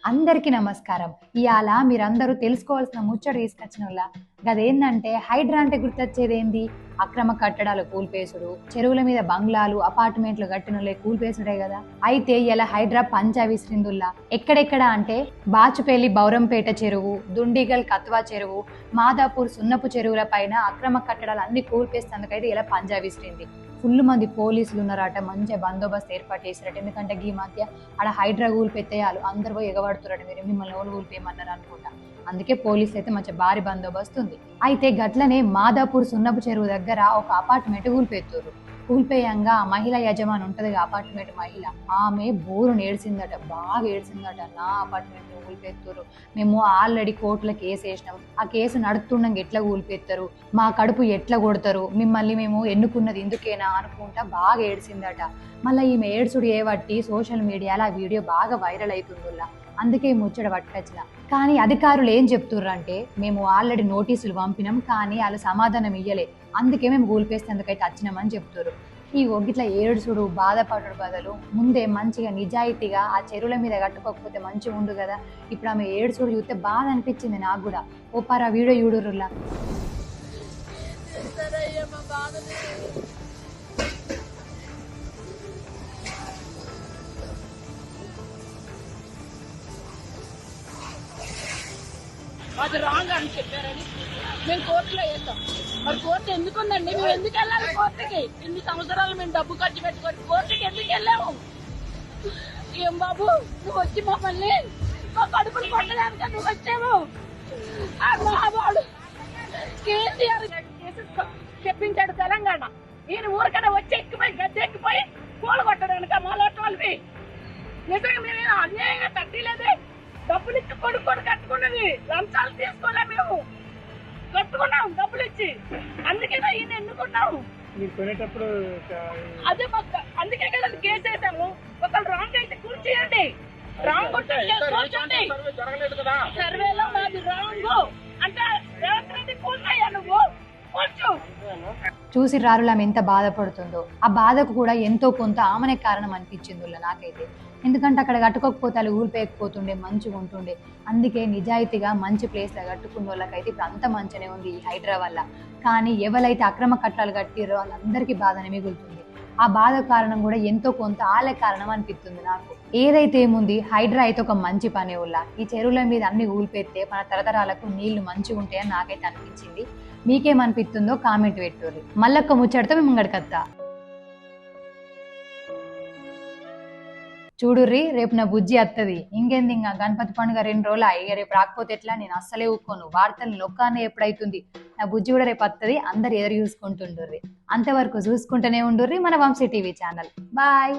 అందరికీ నమస్కారం. ఇయాల మీరందరూ తెలుసుకోవాల్సిన ముచ్చట తీసుకొచ్చినోళ్ళ గదేందంటే హైడ్రా అంటే గుర్తొచ్చేదేంది? అక్రమ కట్టడాలు కూల్పేసుడు, చెరువుల మీద బంగ్లాలు అపార్ట్మెంట్లు కట్టినోళ్ళే కూల్పేసుడే కదా. అయితే ఇలా హైడ్రా పంజా విసిరిందుల్లా ఎక్కడెక్కడ అంటే బాచుపల్లి బౌరంపేట చెరువు, దుండిగల్ కత్వా చెరువు, మాదాపూర్ సున్నపు చెరువుల పైన అక్రమ కట్టడాలు అన్ని కూల్పేస్తేందుకైతే ఇలా పంజా విసిరింది. ఫుల్ మంది పోలీసులు ఉన్నారట, మంచిగా బందోబస్తు ఏర్పాటు చేశారట. ఎందుకంటే ఈ మధ్య ఆడ హైడ్రా కూల్పెత్తేయాలి, అందరు పోయి ఎగబడుతురట, మీరు మిమ్మల్ని ఎవరు కూల్పేయమన్నారు అనుకుంటా. అందుకే పోలీసులు అయితే మంచి భారీ బందోబస్తు ఉంది. అయితే గట్లనే మాదాపూర్ సున్నపు చెరువు దగ్గర ఒక అపార్ట్మెంట్ కూల్పెత్తురు. కూల్పేయంగా ఆ మహిళ యజమాని ఉంటది, అపార్ట్మెంట్ మహిళ, ఆమె బోరు ఏడ్చిందట, బాగా ఏడ్చిందట. నా అపార్ట్మెంట్ కూల్పెత్తురు, మేము ఆల్రెడీ కోర్టులో కేసు వేసినాం, ఆ కేసు నడుతుండగా ఎట్లా కూల్పెత్తారు, మా కడుపు ఎట్లా కొడతారు, మిమ్మల్ని మేము ఎన్నుకున్నది ఎందుకేనా అనుకుంటా బాగా ఏడ్చిందట. మళ్ళీ ఈమె ఏడ్చుడు ఏవట్టి సోషల్ మీడియాలో ఆ వీడియో బాగా వైరల్ అవుతుందిలా. అందుకే ఈ ముచ్చట పట్టుకొచ్చిన. కానీ అధికారులు ఏం చెప్తుర్రంటే, మేము ఆల్రెడీ నోటీసులు పంపినాం కానీ వాళ్ళు సమాధానం ఇయ్యలే, అందుకే మేము కూల్పేస్తేందుకైతే వచ్చినామని చెప్తారు. ఈ ఒగిట్లా ఏడుచుడు బాధపడు బదులు ముందే మంచిగా నిజాయితీగా ఆ చెరువుల మీద కట్టుకోకపోతే మంచిగా ఉండు కదా. ఇప్పుడు ఆమె ఏడుచుడు చూస్తే బాధ అనిపించింది నాకు కూడా. ఓ పరా వీడియో చూడురులా. అది రాంగ్ అని చెప్పారని మేము కోర్టులో వేస్తాం. మరి కోర్టు ఎందుకు ఉందండి? మేము ఎందుకు వెళ్ళాలి కోర్టుకి? ఇన్ని సంవత్సరాలు మేము డబ్బు ఖర్చు పెట్టుకొని కోర్టుకి ఎందుకు వెళ్ళాము? ఏం బాబు, నువ్వు వచ్చి మమ్మల్ని మా కడుపులు కొట్టడానికి నువ్వు వచ్చావు. ఆ మహాబాడు కేసీఆర్ కేసు చెప్పించాడు తెలంగాణ. ఈయన ఊరికనే వచ్చి ఎక్కిపోయి గద్దె ఎక్కిపోయి పూలు కొట్టడానికి మాలాంటి వాళ్ళవి. నిజంగా మేము అన్యాయంగా తట్టిలేదే. డబ్బులు ఇచ్చి కొనుక్కొని కట్టుకున్నది, లంచాలు తీసుకోలే, మేము కట్టుకున్నాం డబ్బులు ఇచ్చి. అందుకేనా ఈయన ఎన్నుకున్నాము. అదే అందుకే కదా కేసు వేసాము. ఒకళ్ళు రాంగ్ అయితే కూర్చేయండి, రాంగ్ కూర్చోండి. సర్వేలో మాది రాంగ్ అంటే రేవంత్ రెడ్డి కూర్చోయ్యా, నువ్వు కూర్చో. చూసి రారులు ఆమె ఎంత బాధపడుతుందో, ఆ బాధకు కూడా ఎంతో కొంత ఆమెనే కారణం అనిపించింది నాకైతే. ఎందుకంటే అక్కడ కట్టుకోకపోతే వాళ్ళు ఊరిపోయకపోతుండే, మంచిగా ఉంటుండే. అందుకే నిజాయితీగా మంచి ప్లేస్లో కట్టుకున్న వాళ్ళకైతే ఇప్పుడు అంత మంచిగానే ఉంది ఈ హైడ్రా వల్ల. కానీ ఎవరైతే అక్రమ కట్టాలు కట్టిరో వాళ్ళందరికీ బాధనే మిగులుతుంది. ఆ బాధ కారణం కూడా ఎంతో కొంత ఆలే కారణం అనిపిస్తుంది నాకు. ఏదైతే ఏముంది, హైడ్రా అయితే ఒక మంచి పనే వల్ల ఈ చెరువుల మీద అన్ని ఊల్పెడితే మన తరతరాలకు నీళ్లు మంచిగా ఉంటాయని నాకైతే అనిపించింది. మీకేమనిపిస్తుందో కామెంట్ పెట్టుర్రి. మళ్ళొక్క ముచ్చటతో మేము ముంగడికత్తా. చూడుర్రి, రేపు నా బుజ్జి వస్తుంది. ఇంకేంది, ఇంకా గణపతి పండుగ 2 రోజులు ఇక రేపు రాకపోతే ఎట్లా? నేను అస్సలే ఊక్కోను. వార్తలు నొక్కానే ఎప్పుడైతుంది. నా బుజ్జి కూడా రేపు వస్తుంది, అందరు ఎదురు చూసుకుంటుండ్రి. అంతవరకు చూసుకుంటూనే ఉండుర్రి మన వంశీ టీవీ ఛానల్. బాయ్.